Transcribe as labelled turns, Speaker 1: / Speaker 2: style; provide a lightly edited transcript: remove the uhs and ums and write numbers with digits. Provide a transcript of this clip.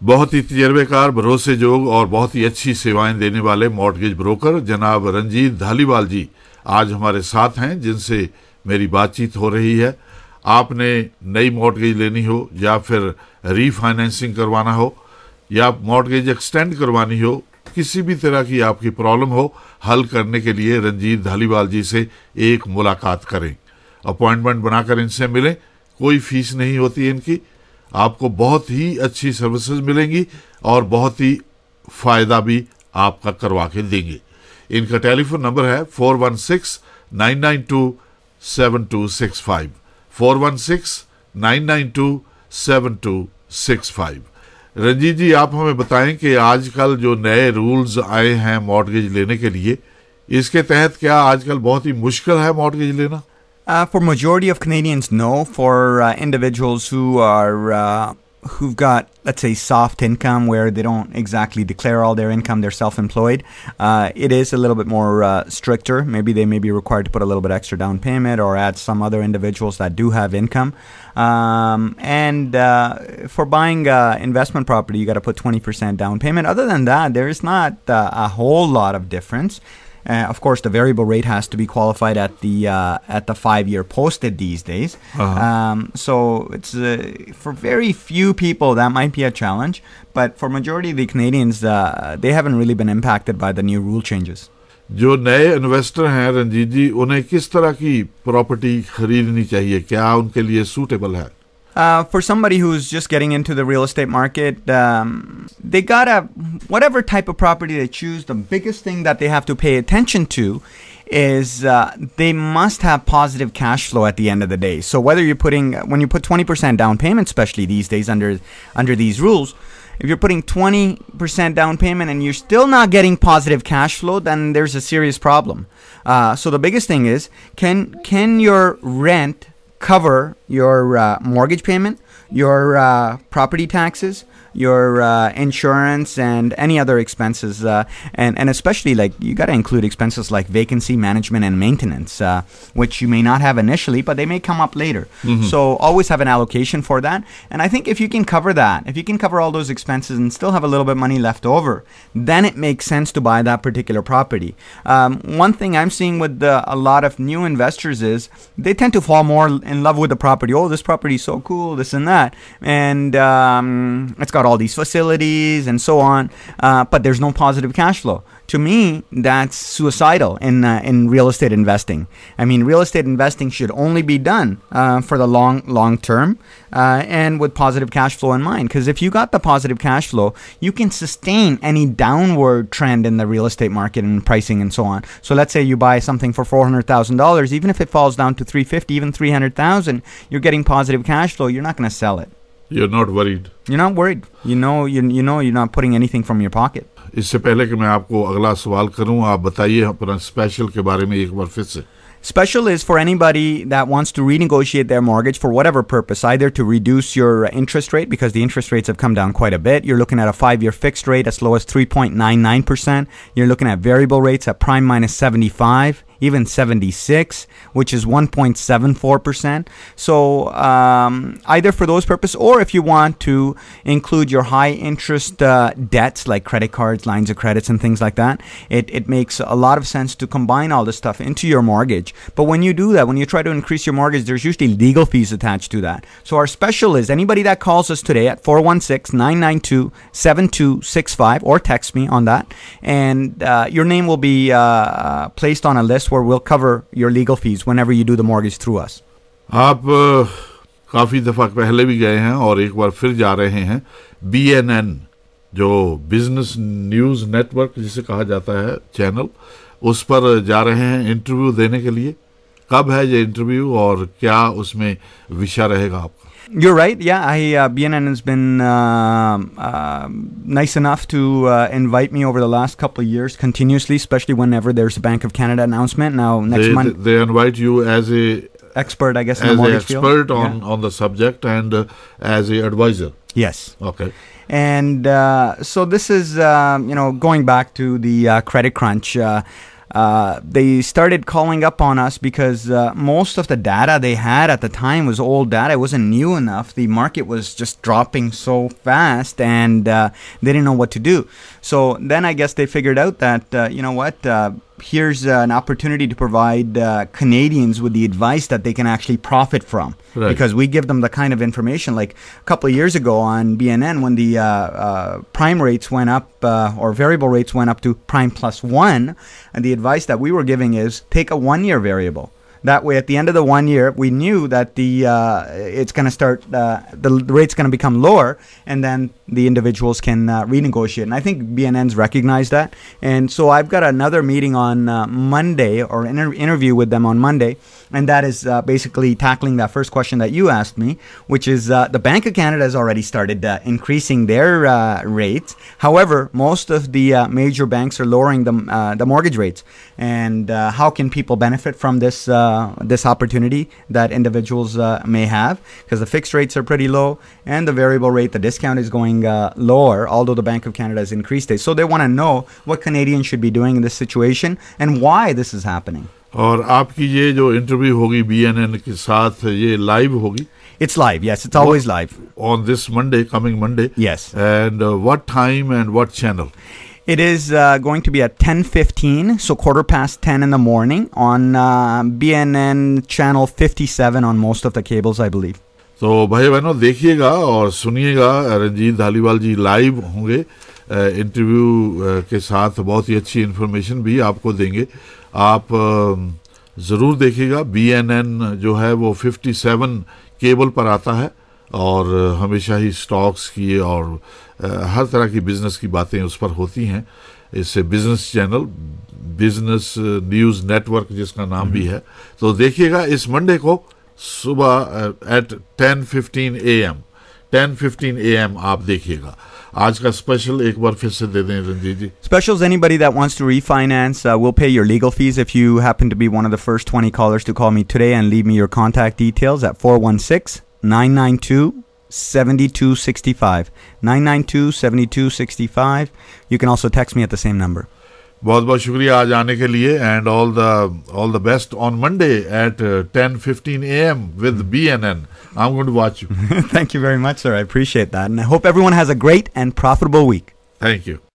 Speaker 1: बहुत ही तजर्बेकार, भरोसेजोग और बहुत ही अच्छी सेवाएं देने वाले मॉर्टगेज ब्रोकर जनाब रंजीत धालीवाल जी आज हमारे साथ हैं, जिनसे मेरी बातचीत हो रही है। आपने नई मॉर्टगेज लेनी हो या फिर रीफाइनेंसिंग करवाना हो या मॉर्टगेज एक्सटेंड करवानी हो, किसी भी तरह की आपकी प्रॉब्लम हो, हल करने के लिए रंजीत धालीवाल जी से एक मुलाकात करें। अपॉइंटमेंट बनाकर इनसे मिलें, कोई फीस नहीं होती इनकी। आपको बहुत ही अच्छी सर्विसेज मिलेंगी और बहुत ही फ़ायदा भी आपका करवा के देंगे। इनका टेलीफोन नंबर है 416-992-7265, 416-992-7265। रंजीत जी, आप हमें बताएं कि आजकल जो नए रूल्स आए हैं मॉर्टगेज लेने के लिए, इसके तहत क्या आजकल बहुत ही मुश्किल है मॉर्टगेज लेना?
Speaker 2: For majority of Canadians, no. For individuals who've got, let's say, soft income where they don't exactly declare all their income, they're self-employed, it is a little bit more stricter. Maybe they may be required to put a little bit extra down payment or add some other individuals that do have income. And for buying investment property, you got to put 20% down payment. Other than that, there is not a whole lot of difference. Of course, the variable rate has to be qualified at the 5-year posted these days. So it's for very few people that might be a challenge, but for majority of the Canadians, they haven't really been impacted by the new rule changes.
Speaker 1: जो नए investor हैं रंजीत जी, उन्हें किस तरह की property खरीदनी चाहिए? क्या उनके लिए सूटेबल है?
Speaker 2: For somebody who's just getting into the real estate market, they gotta, whatever type of property they choose, the biggest thing that they have to pay attention to is they must have positive cash flow at the end of the day. So whether you're putting, when you put 20% down payment, especially these days under these rules, if you're putting 20% down payment and you're still not getting positive cash flow, then there's a serious problem. So the biggest thing is, can your rent cover your mortgage payment, your property taxes, your insurance, and any other expenses, and especially, like, you got to include expenses like vacancy management and maintenance, which you may not have initially, but they may come up later. So always have an allocation for that. And I think if you can cover that, if you can cover all those expenses and still have a little bit of money left over, then it makes sense to buy that particular property. One thing I'm seeing with a lot of new investors is they tend to fall more in love with the property. Oh, this property is so cool, this and that, and it's got all these facilities and so on, but there's no positive cash flow. To me, that's suicidal in real estate investing. I mean, real estate investing should only be done for the long term and with positive cash flow in mind. Because if you got the positive cash flow, you can sustain any downward trend in the real estate market and pricing and so on. So let's say you buy something for $400,000, even if it falls down to $350,000, even $300,000, you're getting positive cash flow. You're not going to sell it.
Speaker 1: You're not worried.
Speaker 2: You're not worried. You know you're not putting anything from your pocket.
Speaker 1: इससे पहले कि मैं आपको अगला सवाल करूं, आप बताइए अपना स्पेशल के बारे में एक बार फिर से।
Speaker 2: Special is for anybody that wants to renegotiate their mortgage for whatever purpose, either to reduce your interest rate because the interest rates have come down quite a bit. You're looking at a 5-year fixed rate as low as 3.99%. You're looking at variable rates at prime minus 75, even 76, which is 1.74%. So either for those purposes, or if you want to include your high interest debts like credit cards, lines of credits, and things like that, it makes a lot of sense to combine all this stuff into your mortgage. But when you do that, when you try to increase your mortgage, there's usually legal fees attached to that. So our special is anybody that calls us today at 416-992-7265 or text me on that, and your name will be placed on a list where we'll cover your legal fees whenever you do the mortgage through us.
Speaker 1: आप काफ़ी दफ़ा पहले भी गए हैं और एक बार फिर जा रहे हैं। BNN जो बिजनेस न्यूज़ नेटवर्क जिसे कहा जाता है चैनल, उस पर जा रहे हैं इंटरव्यू देने के लिए। कब है ये इंटरव्यू और क्या उसमें विषय रहेगा आपका?
Speaker 2: You're right. Yeah, BNN has been nice enough to invite me over the last couple of years continuously, especially whenever there's a Bank of Canada announcement. Now, next month,
Speaker 1: they invite you as a
Speaker 2: expert, I guess, in the mortgage field.
Speaker 1: As an expert on the subject and as a advisor.
Speaker 2: Yes.
Speaker 1: Okay.
Speaker 2: And so this is, going back to the credit crunch. they started calling up on us because most of the data they had at the time was old data. It wasn't new enough. The market was just dropping so fast, and they didn't know what to do. So then I guess they figured out that, you know what, here's an opportunity to provide Canadians with the advice that they can actually profit from.
Speaker 1: Right.
Speaker 2: Because we give them the kind of information, like a couple of years ago on BNN, when the prime rates went up, or variable rates went up to prime plus 1, and the advice that we were giving is take a 1-year variable. That way, at the end of the 1 year, we knew that it's going to start, the rate's going to become lower, and then the individuals can renegotiate. And I think BNN's recognized that. And so I've got another meeting on Monday, or an interview with them on Monday, and that is basically tackling that first question that you asked me, which is the Bank of Canada has already started increasing their rates. However, most of the major banks are lowering the mortgage rates. And how can people benefit from this opportunity that individuals may have? Because the fixed rates are pretty low, and the variable rate, the discount, is going lower, although the Bank of Canada has increased it. So they want to know what Canadians should be doing in this situation and why this is happening.
Speaker 1: और आपकी ये जो interview होगी BNN के साथ, ये live होगी?
Speaker 2: It's live, yes. It's always live.
Speaker 1: On this Monday, coming Monday?
Speaker 2: Yes.
Speaker 1: And what time and what channel?
Speaker 2: It is going to be at 10:15, so 10:15 in the morning on BNN channel 57 on most of the cables, I believe.
Speaker 1: तो भाई बहनों देखिएगा और सुनिएगा, रंजीत धालीवाल जी live होंगे interview के साथ, बहुत ही अच्छी इन्फॉर्मेशन भी आपको देंगे. आप ज़रूर देखिएगा. BNN जो है वो 57 केबल पर आता है और हमेशा ही स्टॉक्स की और हर तरह की बिजनेस की बातें उस पर होती हैं. इससे business channel, business news network जिसका नाम भी है. तो देखिएगा इस मंडे को सुबह at 10:15 AM 10:15 AM आप देखिएगा. आज का स्पेशल एक बार फिर से दे दें रंजीत जी.
Speaker 2: Specials, anybody that wants to refinance, we'll pay your legal fees if you happen to be one of the first 20 callers to call me today and leave me your contact details at 416-992-7265. 992-7265. You can also text me at the same number.
Speaker 1: बहुत बहुत शुक्रिया आज आने के लिए, and all the best on Monday at 10:15 AM with BNN. I'm going to watch you.
Speaker 2: Thank you very much, sir. I appreciate that, and I hope everyone has a great and profitable week.
Speaker 1: Thank you.